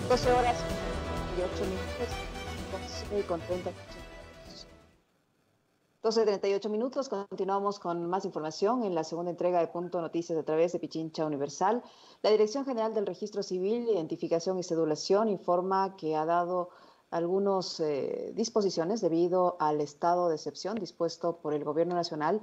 12 horas y 8 minutos, 12 con 30. 12:38 minutos, continuamos con más información en la segunda entrega de Punto Noticias a través de Pichincha Universal. La Dirección General del Registro Civil, Identificación y Cedulación informa que ha dado algunas disposiciones debido al estado de excepción dispuesto por el Gobierno Nacional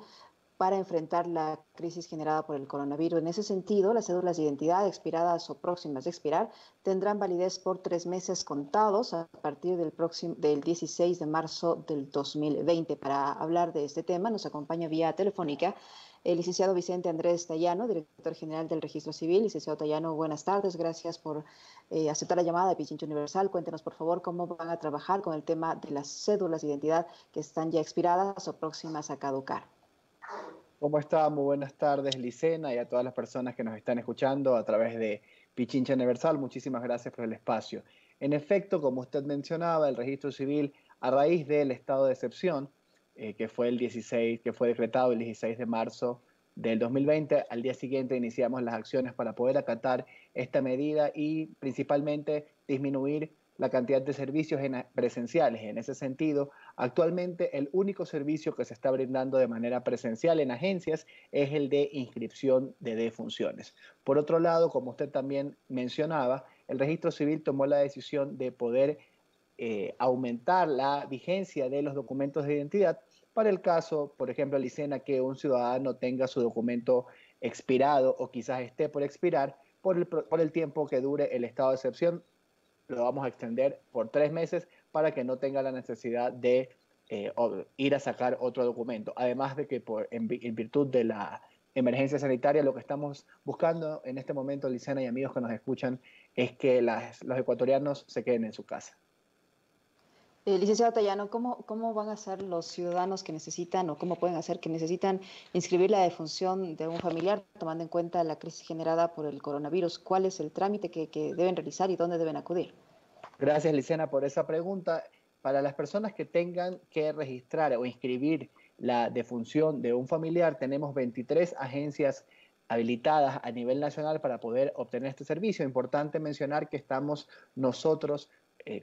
para enfrentar la crisis generada por el coronavirus. En ese sentido, las cédulas de identidad expiradas o próximas de expirar tendrán validez por 3 meses contados a partir del 16 de marzo del 2020. Para hablar de este tema nos acompaña vía telefónica el licenciado Vicente Andrés Tayano, director general del Registro Civil. Licenciado Tayano, buenas tardes. Gracias por aceptar la llamada de Pichincha Universal. Cuéntenos, por favor, cómo van a trabajar con el tema de las cédulas de identidad que están ya expiradas o próximas a caducar. ¿Cómo está? Muy buenas tardes, Licena, y a todas las personas que nos están escuchando a través de Pichincha Universal. Muchísimas gracias por el espacio. En efecto, como usted mencionaba, el registro civil, a raíz del estado de excepción, que fue decretado el 16 de marzo del 2020, al día siguiente iniciamos las acciones para poder acatar esta medida y principalmente disminuir la cantidad de servicios presenciales. En ese sentido, actualmente el único servicio que se está brindando de manera presencial en agencias es el de inscripción de defunciones. Por otro lado, como usted también mencionaba, el registro civil tomó la decisión de poder aumentar la vigencia de los documentos de identidad para el caso, por ejemplo, Licena, que un ciudadano tenga su documento expirado o quizás esté por expirar por el tiempo que dure el estado de excepción. Lo vamos a extender por 3 meses para que no tenga la necesidad de ir a sacar otro documento. Además de que en virtud de la emergencia sanitaria, lo que estamos buscando en este momento, Licena y amigos que nos escuchan, es que los ecuatorianos se queden en su casa. Licenciado Tayano, ¿cómo van a ser los ciudadanos que necesitan o cómo pueden hacer que necesitan inscribir la defunción de un familiar, tomando en cuenta la crisis generada por el coronavirus? ¿Cuál es el trámite que deben realizar y dónde deben acudir? Gracias, Licena, por esa pregunta. Para las personas que tengan que registrar o inscribir la defunción de un familiar, tenemos 23 agencias habilitadas a nivel nacional para poder obtener este servicio. Importante mencionar que estamos nosotros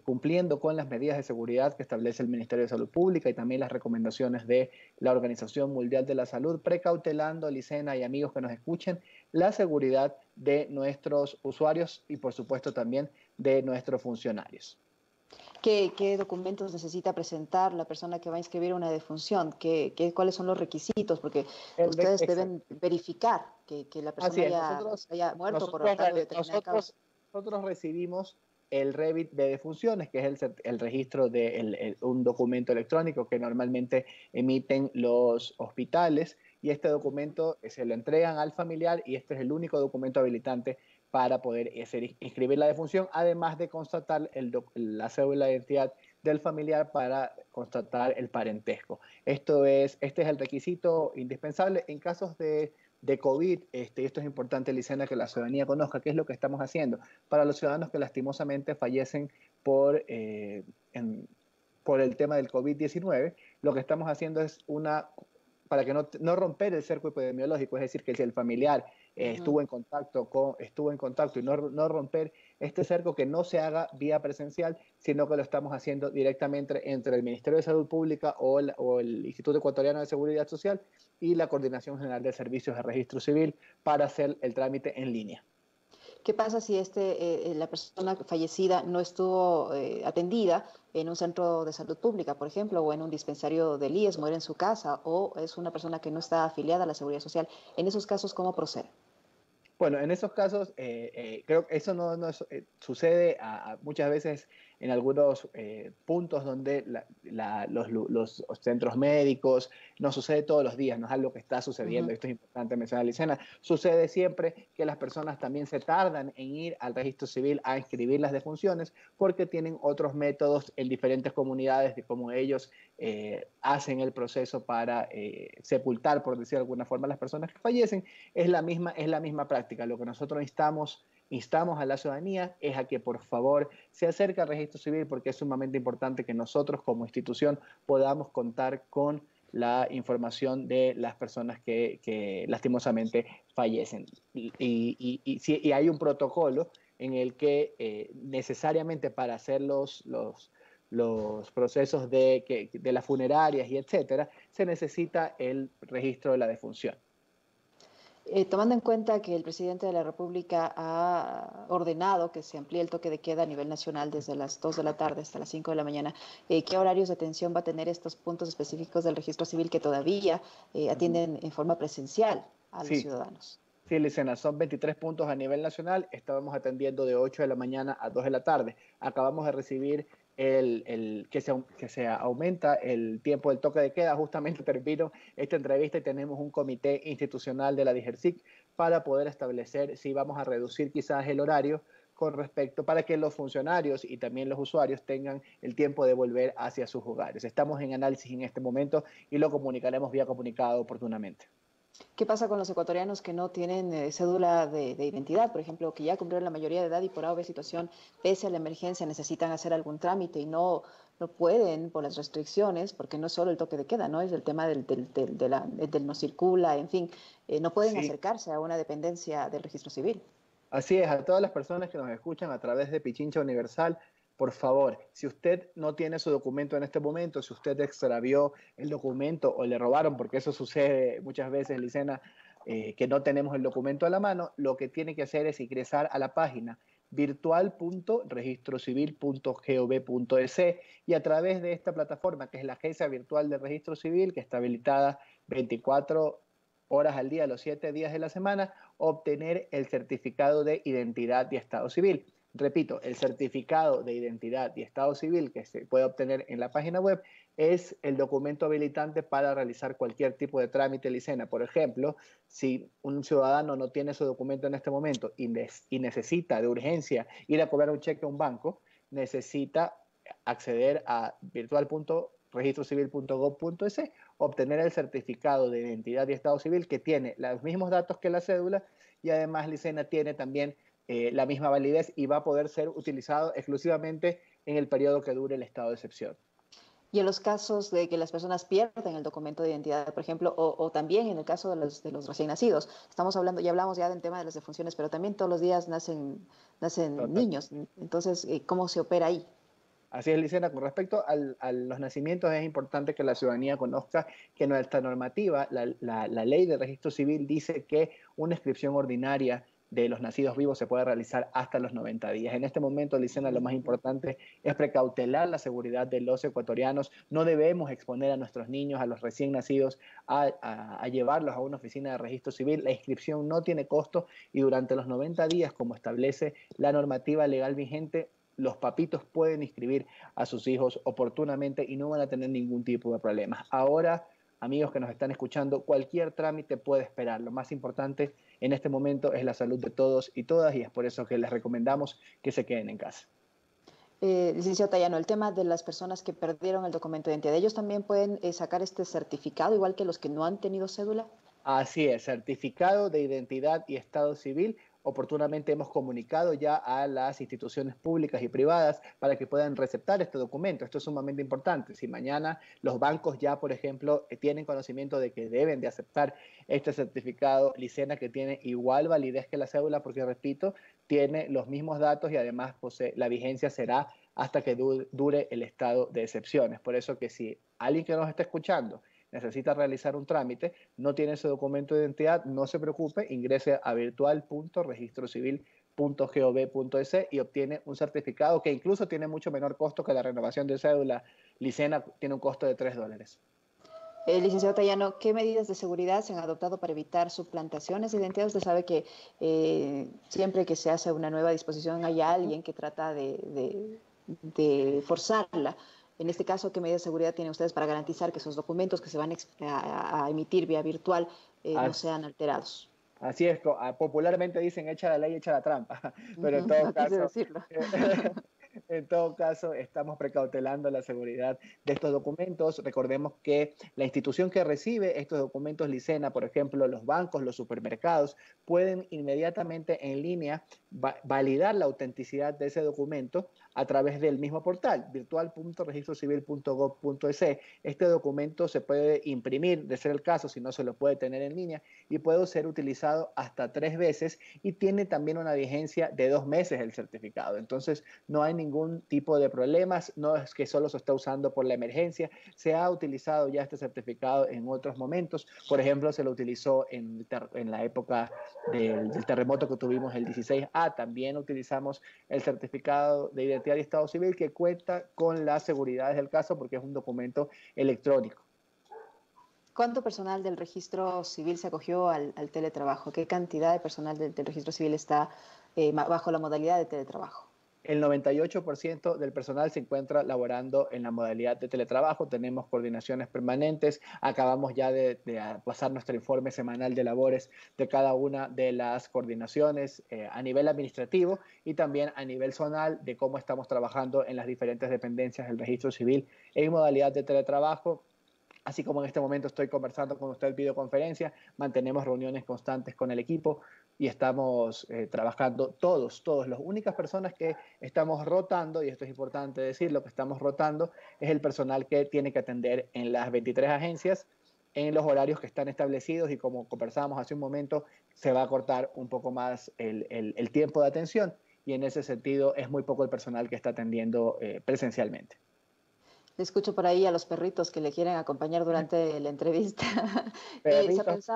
cumpliendo con las medidas de seguridad que establece el Ministerio de Salud Pública y también las recomendaciones de la Organización Mundial de la Salud, precautelando, Licena y amigos que nos escuchen, la seguridad de nuestros usuarios y por supuesto también de nuestros funcionarios. ¿Qué documentos necesita presentar la persona que va a inscribir una defunción? ¿Cuáles son los requisitos? Porque ustedes deben verificar que la persona haya muerto por tal o determinada causa. Nosotros recibimos el REVIT de defunciones, que es el registro de un documento electrónico que normalmente emiten los hospitales, y este documento se lo entregan al familiar y este es el único documento habilitante para poder inscribir la defunción, además de constatar la cédula de identidad del familiar para constatar el parentesco. Este es el requisito indispensable en casos de COVID. Esto es importante, Licena, que la ciudadanía conozca qué es lo que estamos haciendo para los ciudadanos que lastimosamente fallecen por el tema del COVID-19. Lo que estamos haciendo es para que no romper el cerco epidemiológico, es decir, que si el familiar estuvo en contacto y no romper este cerco, que no se haga vía presencial, sino que lo estamos haciendo directamente entre el Ministerio de Salud Pública o el Instituto Ecuatoriano de Seguridad Social y la Coordinación General de Servicios de Registro Civil para hacer el trámite en línea. ¿Qué pasa si la persona fallecida no estuvo atendida en un centro de salud pública, por ejemplo, o en un dispensario del IES, muere en su casa, o es una persona que no está afiliada a la Seguridad Social? En esos casos, ¿cómo procede? Bueno, en esos casos, creo que eso sucede muchas veces en algunos puntos donde los centros médicos, no sucede todos los días, no es algo que está sucediendo. Esto es importante mencionar, Licena. Sucede siempre que las personas también se tardan en ir al registro civil a inscribir las defunciones porque tienen otros métodos en diferentes comunidades de cómo ellos hacen el proceso para sepultar, por decir de alguna forma, a las personas que fallecen. Es la misma práctica. Lo que nosotros instamos a la ciudadanía es a que por favor se acerque al registro civil, porque es sumamente importante que nosotros como institución podamos contar con la información de las personas que lastimosamente fallecen. Y hay un protocolo en el que necesariamente para hacer los procesos de las funerarias y etcétera, se necesita el registro de la defunción. Tomando en cuenta que el presidente de la República ha ordenado que se amplíe el toque de queda a nivel nacional desde las 2 de la tarde hasta las 5 de la mañana, ¿qué horarios de atención va a tener estos puntos específicos del registro civil que todavía atienden en forma presencial a los Sí, ciudadanos? sí, Licena, son 23 puntos a nivel nacional. Estábamos atendiendo de 8 de la mañana a 2 de la tarde. Acabamos de recibir que se aumenta el tiempo del toque de queda. Justamente termino esta entrevista y tenemos un comité institucional de la DIGERSIC para poder establecer si vamos a reducir quizás el horario con respecto para que los funcionarios y también los usuarios tengan el tiempo de volver hacia sus hogares. Estamos en análisis en este momento y lo comunicaremos vía comunicado oportunamente. ¿Qué pasa con los ecuatorianos que no tienen cédula de identidad, por ejemplo, que ya cumplieron la mayoría de edad y por alguna situación, pese a la emergencia, necesitan hacer algún trámite y no pueden por las restricciones, porque no es solo el toque de queda, ¿no? Es el tema del no circula, en fin, no pueden Sí, acercarse a una dependencia del registro civil? así es, a todas las personas que nos escuchan a través de Pichincha Universal, por favor, si usted no tiene su documento en este momento, si usted extravió el documento o le robaron, porque eso sucede muchas veces, Licena, que no tenemos el documento a la mano, lo que tiene que hacer es ingresar a la página virtual.registrocivil.gov.es y a través de esta plataforma, que es la Agencia Virtual de Registro Civil, que está habilitada 24 horas al día, los 7 días de la semana, obtener el certificado de identidad y estado civil. Repito, el certificado de identidad y estado civil que se puede obtener en la página web es el documento habilitante para realizar cualquier tipo de trámite, Licena. Por ejemplo, si un ciudadano no tiene su documento en este momento y necesita de urgencia ir a cobrar un cheque a un banco, necesita acceder a virtual.registrocivil.gov.es, obtener el certificado de identidad y estado civil que tiene los mismos datos que la cédula y además, Licena, tiene también la misma validez y va a poder ser utilizado exclusivamente en el periodo que dure el estado de excepción. Y en los casos de que las personas pierden el documento de identidad, por ejemplo, o también en el caso de los recién nacidos, estamos hablando, ya hablamos ya del tema de las defunciones, pero también todos los días nacen Total. niños. Entonces, ¿cómo se opera ahí? Así es, Licena. Con respecto a los nacimientos, es importante que la ciudadanía conozca que nuestra normativa, la ley de registro civil, dice que una inscripción ordinaria de los nacidos vivos se puede realizar hasta los 90 días. En este momento, Licena, lo más importante es precautelar la seguridad de los ecuatorianos. No debemos exponer a nuestros niños, a los recién nacidos, a llevarlos a una oficina de registro civil. La inscripción no tiene costo y durante los 90 días, como establece la normativa legal vigente, los papitos pueden inscribir a sus hijos oportunamente y no van a tener ningún tipo de problemas. Ahora, amigos que nos están escuchando, cualquier trámite puede esperar. Lo más importante en este momento es la salud de todos y todas y es por eso que les recomendamos que se queden en casa. Licenciado Tayano, el tema de las personas que perdieron el documento de identidad, ¿ellos también pueden sacar este certificado, igual que los que no han tenido cédula? Así es, certificado de identidad y estado civil. Oportunamente hemos comunicado ya a las instituciones públicas y privadas para que puedan receptar este documento. Esto es sumamente importante. Si mañana los bancos ya, por ejemplo, tienen conocimiento de que deben de aceptar este certificado, Licena, que tiene igual validez que la cédula, porque repito, tiene los mismos datos y además la vigencia será hasta que dure el estado de excepciones. Por eso que si alguien que nos está escuchando necesita realizar un trámite, no tiene ese documento de identidad, no se preocupe, ingrese a virtual.registrocivil.gov.es y obtiene un certificado que incluso tiene mucho menor costo que la renovación de cédula. Licena tiene un costo de $3. Licenciado Tayano, ¿qué medidas de seguridad se han adoptado para evitar suplantaciones de identidad? Usted sabe que siempre que se hace una nueva disposición hay alguien que trata de forzarla. En este caso, ¿qué medidas de seguridad tienen ustedes para garantizar que esos documentos que se van a emitir vía virtual no sean alterados? Así es, popularmente dicen echa la ley, echa la trampa, pero No quise decirlo. en todo caso estamos precautelando la seguridad de estos documentos. Recordemos que la institución que recibe estos documentos, Licena, por ejemplo, los bancos, los supermercados, pueden inmediatamente en línea validar la autenticidad de ese documento a través del mismo portal, virtual.registrocivil.gov.es. Este documento se puede imprimir, de ser el caso, si no se lo puede tener en línea, y puede ser utilizado hasta 3 veces y tiene también una vigencia de 2 meses el certificado. Entonces, no hay ningún tipo de problemas, no es que solo se está usando por la emergencia, se ha utilizado ya este certificado en otros momentos. Por ejemplo, se lo utilizó en la época del terremoto que tuvimos el 16A. También utilizamos el certificado de identidad y estado civil, que cuenta con las seguridades del caso porque es un documento electrónico. ¿Cuánto personal del registro civil se acogió al teletrabajo? ¿Qué cantidad de personal del registro civil está bajo la modalidad de teletrabajo? El 98% del personal se encuentra laborando en la modalidad de teletrabajo. Tenemos coordinaciones permanentes. Acabamos ya de pasar nuestro informe semanal de labores de cada una de las coordinaciones a nivel administrativo y también a nivel zonal de cómo estamos trabajando en las diferentes dependencias del registro civil en modalidad de teletrabajo. Así como en este momento estoy conversando con usted en videoconferencia, mantenemos reuniones constantes con el equipo y estamos trabajando todos. Las únicas personas que estamos rotando, y esto es importante decir, lo que estamos rotando es el personal que tiene que atender en las 23 agencias en los horarios que están establecidos, y como conversábamos hace un momento, se va a cortar un poco más el tiempo de atención, y en ese sentido es muy poco el personal que está atendiendo presencialmente. Le escucho por ahí a los perritos que le quieren acompañar durante la entrevista. Perritos,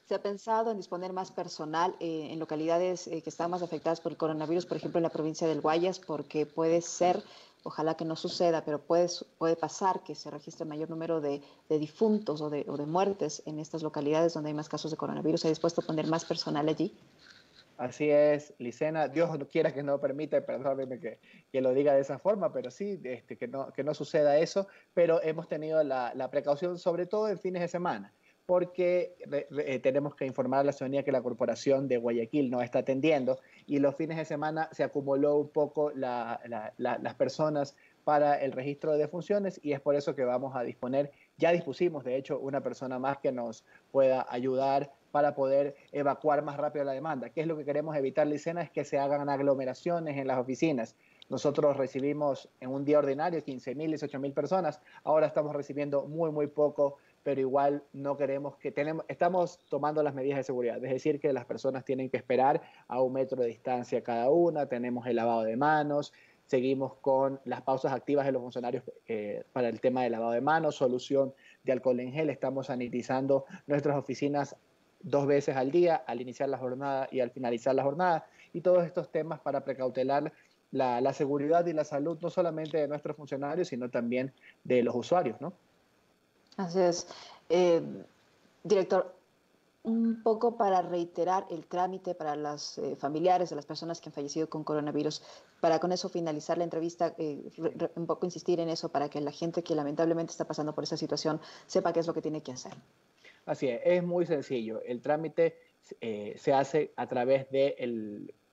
¿Se ha pensado en disponer más personal en localidades que están más afectadas por el coronavirus, por ejemplo en la provincia del Guayas? Porque puede ser, ojalá que no suceda, pero puede pasar que se registre mayor número de difuntos o de muertes en estas localidades donde hay más casos de coronavirus. ¿Se ha dispuesto a poner más personal allí? Así es, Licena. Dios no quiera que no permita, perdóneme que lo diga de esa forma, pero sí, que no suceda eso. Pero hemos tenido la precaución, sobre todo en fines de semana, porque tenemos que informar a la ciudadanía que la Corporación de Guayaquil no está atendiendo, y los fines de semana se acumuló un poco las personas para el registro de defunciones, y es por eso que vamos a disponer, ya dispusimos de hecho una persona más que nos pueda ayudar para poder evacuar más rápido la demanda. ¿Qué es lo que queremos evitar, Licena? Es que se hagan aglomeraciones en las oficinas. Nosotros recibimos en un día ordinario 15.000, 18.000 personas. Ahora estamos recibiendo muy poco, pero igual no queremos estamos tomando las medidas de seguridad. Es decir, que las personas tienen que esperar a 1 metro de distancia cada una. Tenemos el lavado de manos. Seguimos con las pausas activas de los funcionarios para el tema de lavado de manos, solución de alcohol en gel. Estamos sanitizando nuestras oficinas 2 veces al día, al iniciar la jornada y al finalizar la jornada, y todos estos temas para precautelar la seguridad y la salud, no solamente de nuestros funcionarios, sino también de los usuarios, ¿no? Así es. Director, un poco para reiterar el trámite para los familiares de las personas que han fallecido con coronavirus, para con eso finalizar la entrevista, un poco insistir en eso para que la gente que lamentablemente está pasando por esa situación sepa qué es lo que tiene que hacer. Así es muy sencillo. El trámite se hace a través de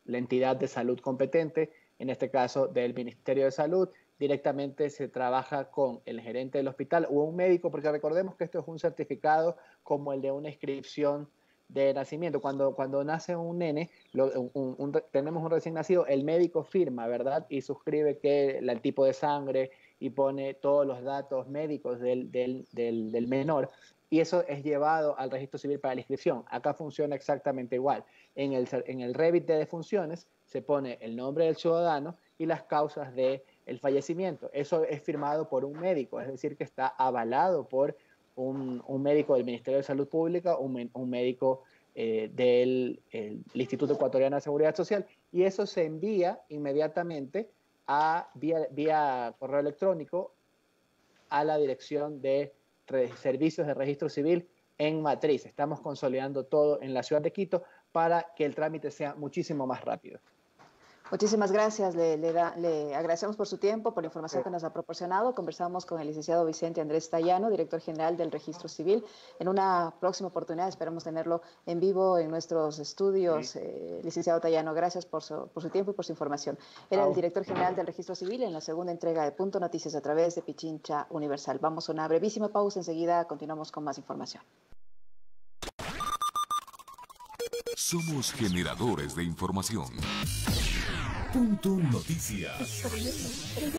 la entidad de salud competente, en este caso del Ministerio de Salud. Directamente se trabaja con el gerente del hospital o un médico, porque recordemos que esto es un certificado como el de una inscripción de nacimiento. Cuando nace un nene, tenemos un recién nacido, el médico firma, ¿verdad? Y suscribe que el tipo de sangre y pone todos los datos médicos del menor, y eso es llevado al registro civil para la inscripción. Acá funciona exactamente igual. En el Revit de defunciones se pone el nombre del ciudadano y las causas del fallecimiento. Eso es firmado por un médico, es decir, que está avalado por un médico del Ministerio de Salud Pública, un médico del Instituto Ecuatoriano de Seguridad Social, y eso se envía inmediatamente vía correo electrónico a la dirección de servicios de registro civil en Matriz. Estamos consolidando todo en la ciudad de Quito para que el trámite sea muchísimo más rápido. Muchísimas gracias. Le agradecemos por su tiempo, por la información que nos ha proporcionado. Conversamos con el licenciado Vicente Andrés Tallano, director general del Registro Civil. En una próxima oportunidad esperamos tenerlo en vivo en nuestros estudios. Sí. Licenciado Tallano, gracias por su tiempo y por su información. Era el director general del Registro Civil en la segunda entrega de Punto Noticias a través de Pichincha Universal. Vamos a una brevísima pausa. Enseguida continuamos con más información. Somos generadores de información. Punto Noticias.